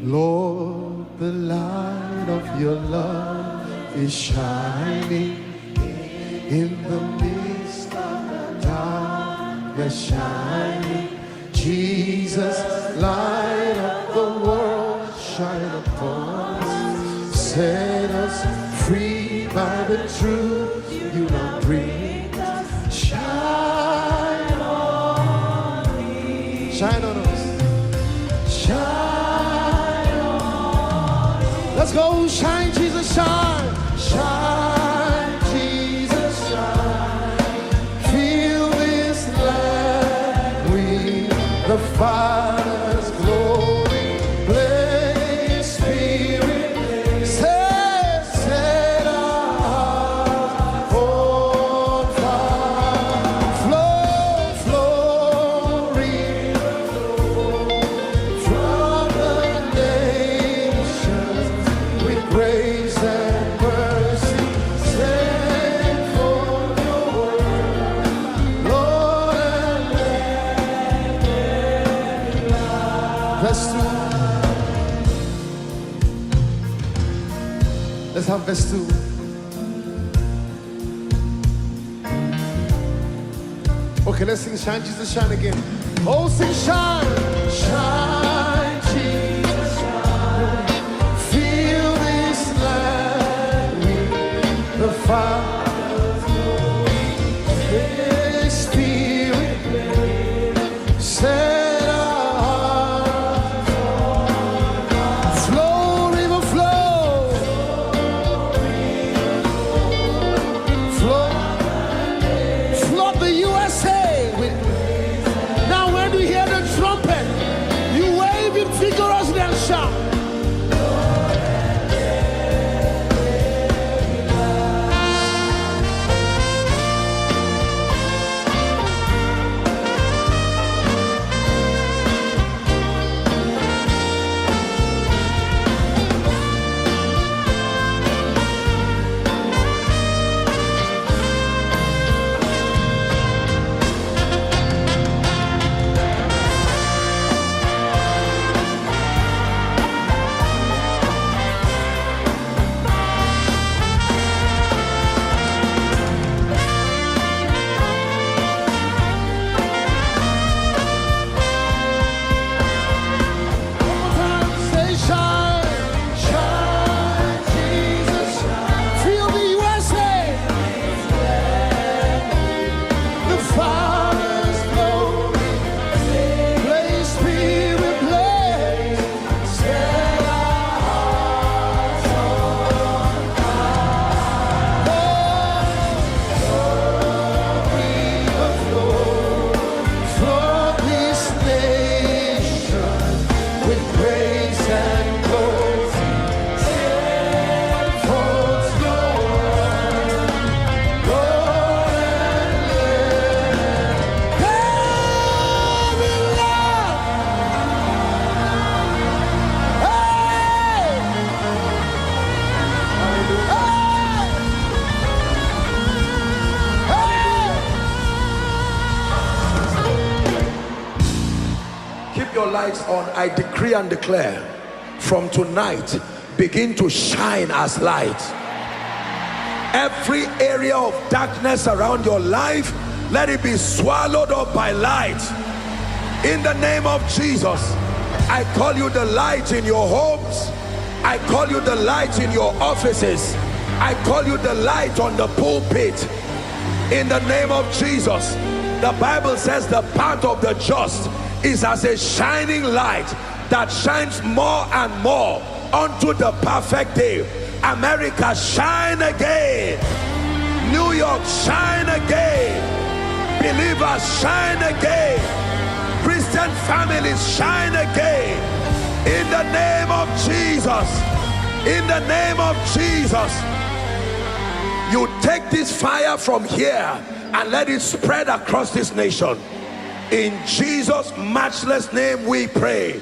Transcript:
Lord, the light of your love is shining in the midst of the darkness shining. Jesus, light of the world, shine upon us. Set us free by the truth you don't bring us. Shine on me. Shine on us. Shine on me. Let's go. Shine, Jesus, shine. Shine, Jesus, shine. Fill this land with the Father's glory. Blaze, Spirit, set our hearts on fire. Flow, river, from the nations with grace and mercy. Send forth your word, Lord, and let there be light. Verse 2. Let's have verse 2. Okay, let's sing Shine, Jesus, Shine again. Oh, sing Shine. Shine, Jesus, shine. Fill this land with the Father's glory. Spirit, set our hearts on. Flow, river, flow. Flood the USA with. Now when you hear the trumpet, you wave it vigorously and shout. Lights on. I decree and declare from tonight, begin to shine as light. Every area of darkness around your life, let it be swallowed up by light. In the name of Jesus, I call you the light in your homes. I call you the light in your offices. I call you the light on the pulpit. In the name of Jesus, the Bible says the path of the just is as a shining light that shines more and more unto the perfect day. America, shine again. New York, shine again. Believers, shine again. Christian families, shine again. In the name of Jesus. In the name of Jesus. You take this fire from here and let it spread across this nation. In Jesus' matchless name we pray.